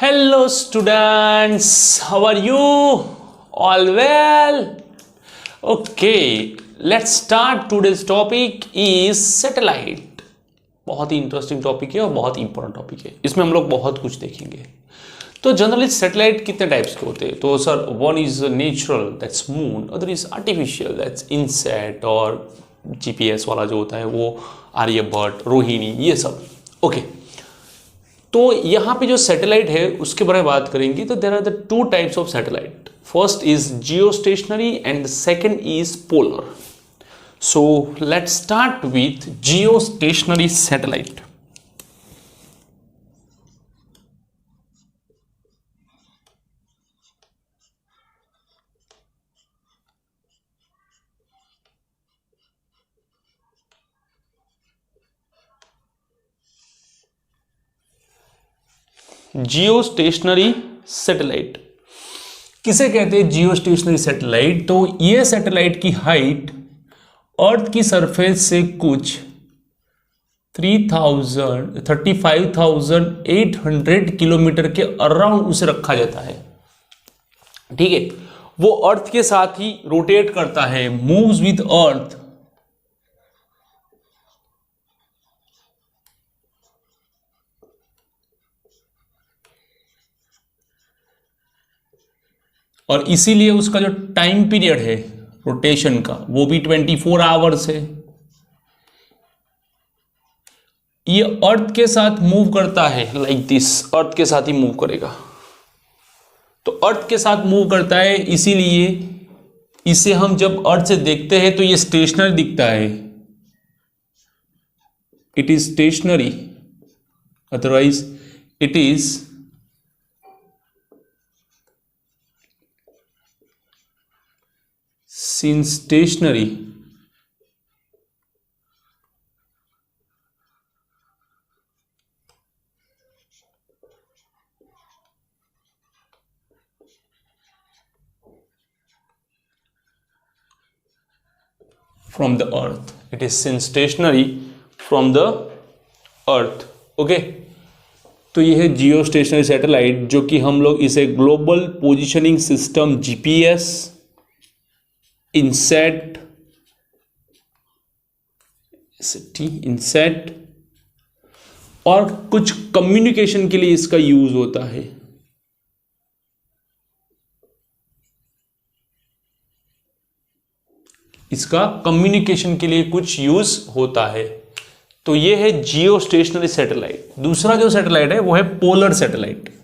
Hello students, how are you? All well? Okay, let's start. Today's topic is satellite. बहुत ही interesting topic है और बहुत ही important topic है. इसमें हम लोग बहुत कुछ देखेंगे. तो जनरली सैटेलाइट कितने टाइप्स के होते हैं? तो sir one is natural, that's moon. Other is artificial, that's INSAT और जीपीएस वाला जो होता है वो आर्यभट्ट, रोहिणी, ये सब. ओके, तो यहाँ पे जो सैटेलाइट है उसके बारे में बात करेंगे. तो there are the two types of satellite. First is geostationary and second is polar. So let's start with geostationary satellite. Geostationary satellite किसे कहते हैं? Geostationary satellite. तो ये सैटेलाइट की हाइट अर्थ की सरफेस से कुछ 35,800 kilometre के अराउंड उसे रखा जाता है. ठीक है, वो अर्थ के साथ ही रोटेट करता है, मूव्स विद अर्थ. और इसीलिए उसका जो टाइम पीरियड है रोटेशन का वो भी 24 आवर्स है. ये अर्थ के साथ मूव करता है लाइक दिस. अर्थ के साथ ही मूव करेगा. तो अर्थ के साथ मूव करता है, इसीलिए इसे हम जब अर्थ से देखते हैं तो ये स्टेशनरी दिखता है. It is stationary, otherwise it is since stationary. From the earth. It is since stationary from the earth. Okay, तो ये है जियो स्टेशनरी सैटेलाइट, जो कि हम लोग इसे global positioning system GPS, INSAT और कुछ कम्युनिकेशन के लिए इसका यूज होता है. इसका कम्युनिकेशन के लिए कुछ यूज होता है. तो ये है जियो स्टेशनरी सैटेलाइट. दूसरा जो सैटेलाइट है वो है पोलर सैटेलाइट.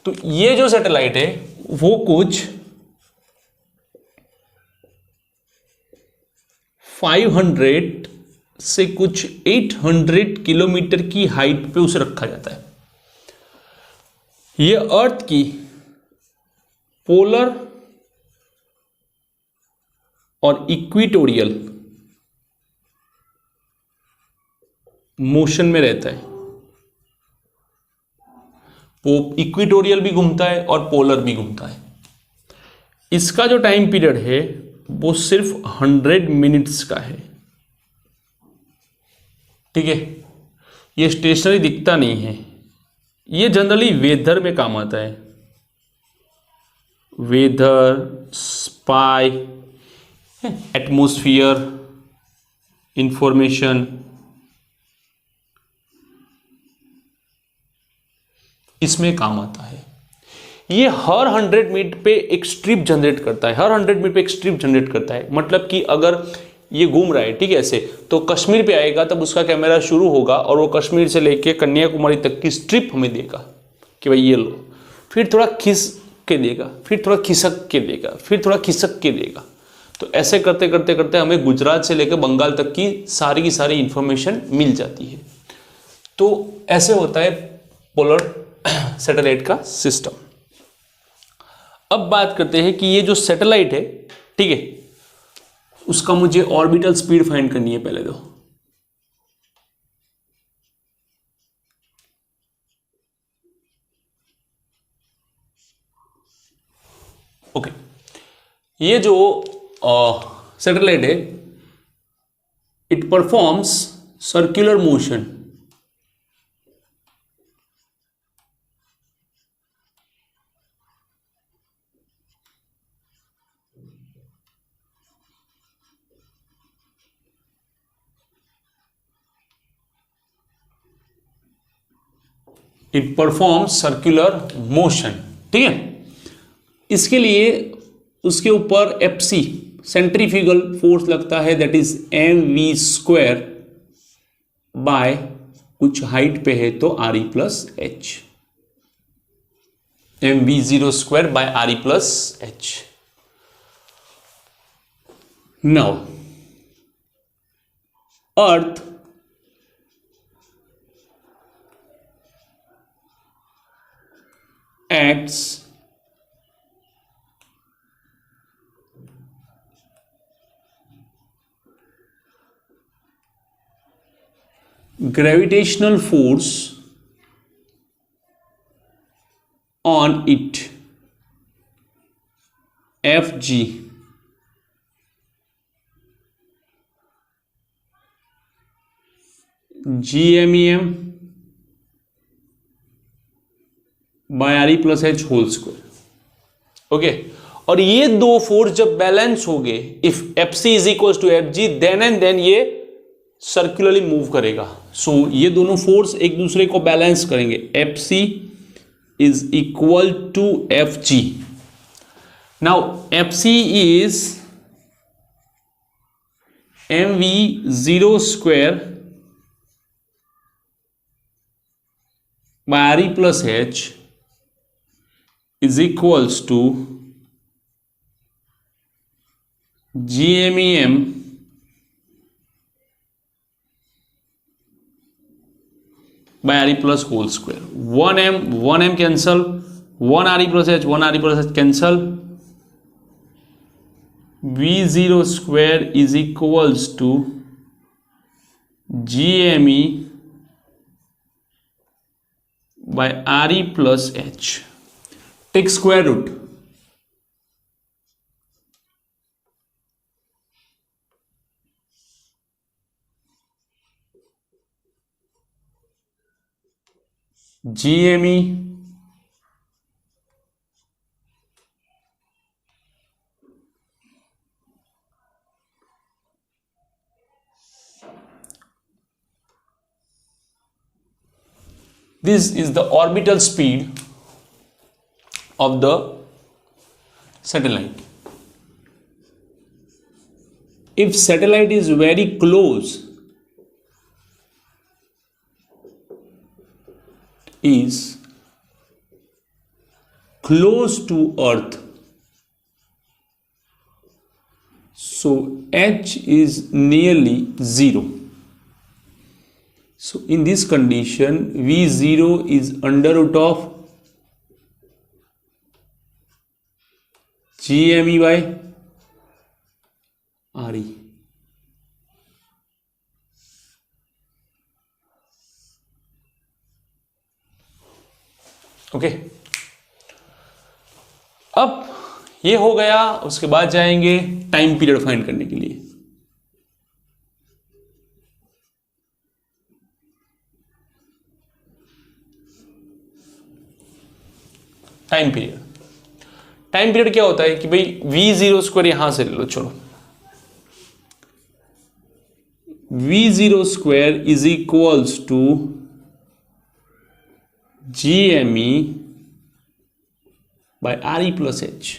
तो ये जो सैटेलाइट है वो कुछ 500 से कुछ 800 किलोमीटर की हाइट पे उसे रखा जाता है. ये अर्थ की पोलर और इक्वेटोरियल मोशन में रहता है. वो इक्वेटोरियल भी घूमता है और पोलर भी घूमता है. इसका जो टाइम पीरियड है वो सिर्फ 100 मिनट्स का है. ठीक है, ये स्टेशनरी दिखता नहीं है. ये जनरली वेदर में काम आता है. वेदर, स्पाई, एटमॉस्फेयर इंफॉर्मेशन, इसमें काम आता है. ये हर 100 मिनट पे एक स्ट्रिप जनरेट करता है. हर 100 मिनट पे एक स्ट्रिप जनरेट करता है. मतलब कि अगर ये घूम रहा है, ठीक है, ऐसे, तो कश्मीर पे आएगा तब उसका कैमरा शुरू होगा और वो कश्मीर से लेके कन्याकुमारी तक की स्ट्रिप हमें देगा कि भाई ये लो. फिर थोड़ा खिसक के देगा, फिर थोड़ा खिसक के देगा, फिर थोड़ा खिसक के देगा. तो ऐसे करते करते करते हमें गुजरात से लेकर बंगाल तक की सारी इंफॉर्मेशन मिल जाती है. तो ऐसे होता है पोलर सैटेलाइट का सिस्टम. अब बात करते हैं कि ये जो सैटेलाइट है, ठीक है, उसका मुझे ऑर्बिटल स्पीड फाइंड करनी है पहले. तो ओके, ये जो सैटेलाइट है, it performs circular motion. It performs circular motion. ठीक है, इसके लिए उसके ऊपर एफसी सेंट्रीफ्यूगल फोर्स लगता है, that is M V square by कुछ हाइट पे है तो R E plus H, M V zero square by R E plus H. Now earth acts gravitational force on it, Fg, GMEM by R E plus H whole square. Okay, और ये दो force जब balance हो गए, if F C is equal to F G, then and then ये circularly move करेगा. So ये दोनों फोर्स एक दूसरे को बैलेंस करेंगे. F C is equal to F G. Now F C is M V zero square by R E plus H is equals to GMEM by RE plus whole square. 1m cancel, 1 RE plus H, 1 RE plus H cancel. V0 square is equals to GME by RE plus H. Take square root. GME this is the orbital speed of the satellite. If satellite is very close, to Earth, so H is nearly 0. So in this condition, V0 is under root of GME by RE. Okay, अब ये हो गया. उसके बाद जाएंगे time period find करने के लिए. टाइम पीरियड क्या होता है कि भाई V0 स्क्वायर यहां से ले लो. चलो, V0 square is equals to GME by RE plus H.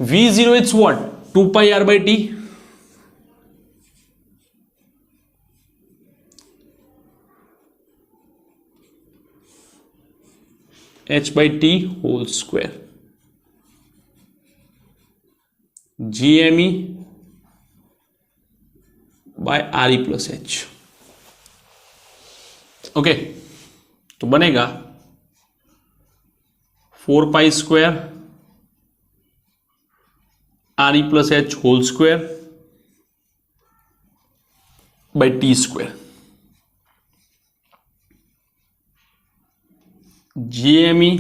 V0 it's what? 2 pi R by T. H by T whole square. GME by RE plus H. Okay, तो बनेगा 4 pi square RE plus H whole square by T square. GME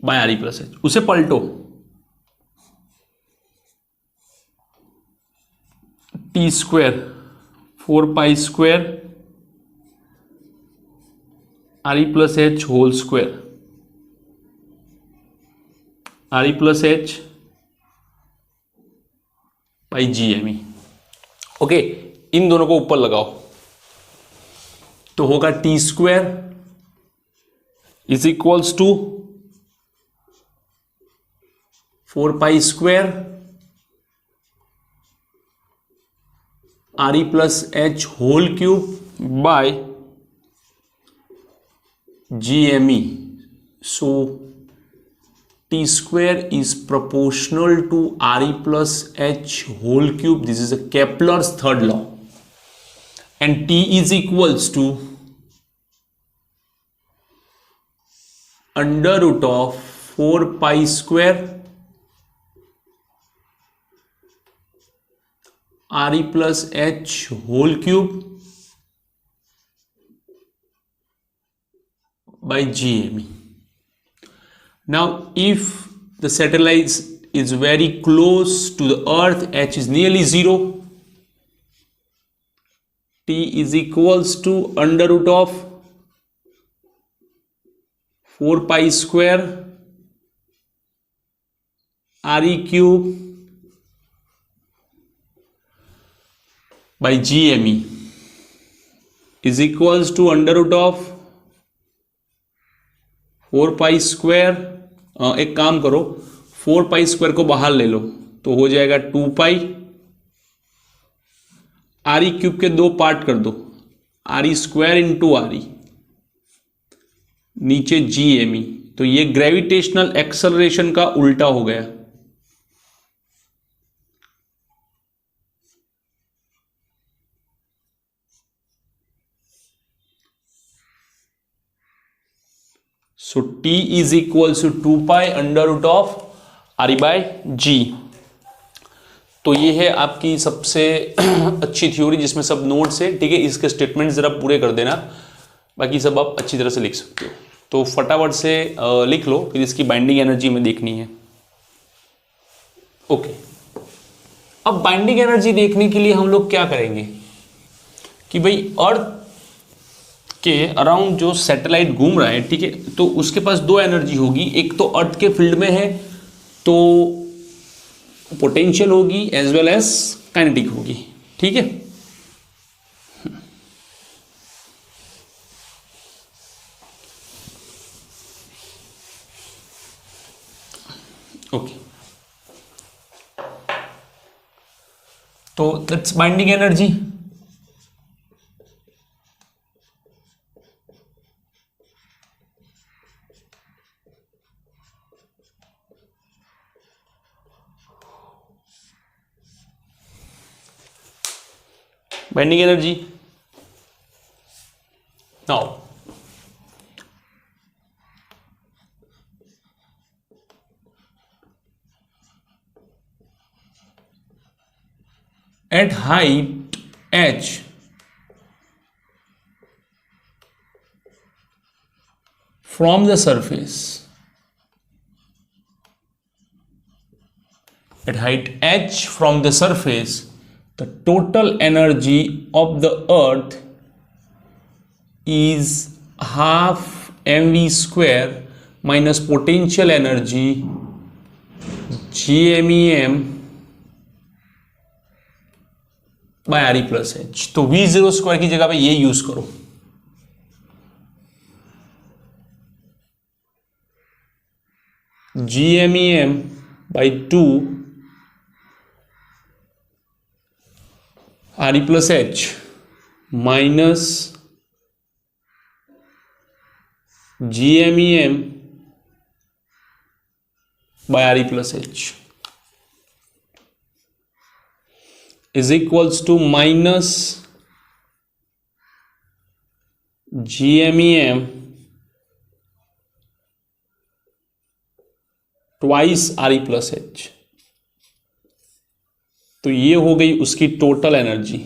by RE plus H. उसे पलटो, T square 4 pi square R E plus H whole square R E plus H by G M E. Okay, इन दोनों को ऊपर लगाओ तो होगा T square is equals to 4 pi square R E plus H whole cube by G M E. So T square is proportional to re plus h whole cube. This is a Kepler's third law, and t is equals to under root of 4 pi square re plus h whole cube by GME. Now, if the satellite is very close to the Earth, h is nearly 0, t is equals to under root of 4 pi square re cube by GME is equals to under root of 4 pi square. एक काम करो, 4 pi square को बाहर ले लो तो हो जाएगा 2 पाई। R E cube के दो पार्ट कर दो, R E square into R E, नीचे जी एम ई। तो ये ग्रेविटेशनल एक्सेलरेशन का उल्टा हो गया। So t is equals to 2 pi under root of R E by G. तो ये है आपकी सबसे अच्छी थ्योरी जिसमें सब नोट्स है, ठीक है। इसके स्टेटमेंट जरा पूरे कर देना, बाकी सब आप अच्छी तरह से लिख सकते हो। तो फटाफट से लिख लो, फिर इसकी बाइंडिंग एनर्जी में देखनी है। ओके, अब बाइंडिंग एनर्जी देखने के लिए हम लोग क्या करेंगे कि भाई अर्थ के अराउंड जो सैटेलाइट घूम रहा है, ठीक है, तो उसके पास दो एनर्जी होगी। एक तो अर्थ के फील्ड में है तो पोटेंशियल होगी एज वेल एज काइनेटिक होगी, ठीक है। ओके, तो that's binding energy. Bending energy. Now, at height h, from the surface, at height h from the surface, the total energy of the earth is half mv square minus potential energy gmem by re plus h। तो v0 square की जगह पे ये use करो। gmem by 2 R E plus H minus G M E M by R E plus H is equals to minus G M E M twice R E plus H. तो ये हो गई उसकी total energy.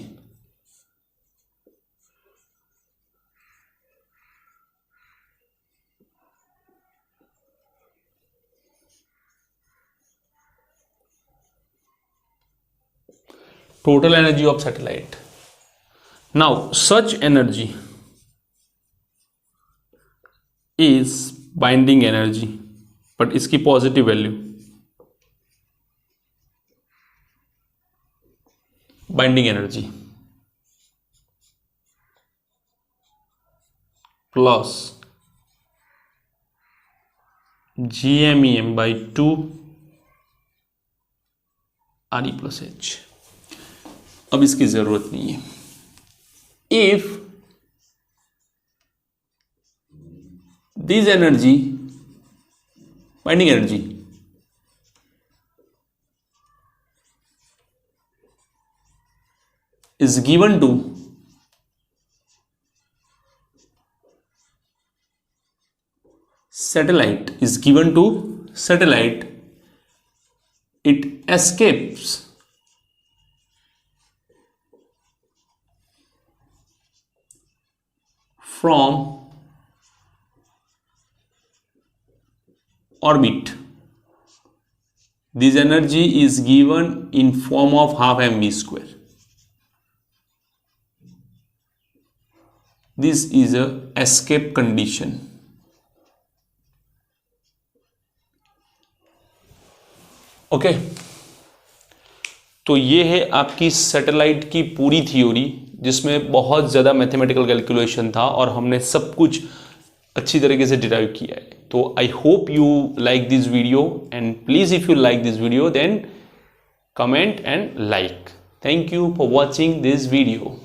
total energy of satellite. Now such energy is binding energy, but इसकी positive value, binding energy plus GMEM by 2 RE plus H. अब इसकी जरूरत नहीं है. If this energy, binding energy, is given to satellite, it escapes from orbit. This energy is given in form of half mv square. This is a escape condition. Okay तो ये है आपकी satellite की पूरी थ्योरी, जिसमें बहुत ज़्यादा mathematical calculation था और हमने सब कुछ अच्छी तरीके से डिराइव किया है. तो I hope you like this video, and please if you like this video then comment and like. Thank you for watching this video.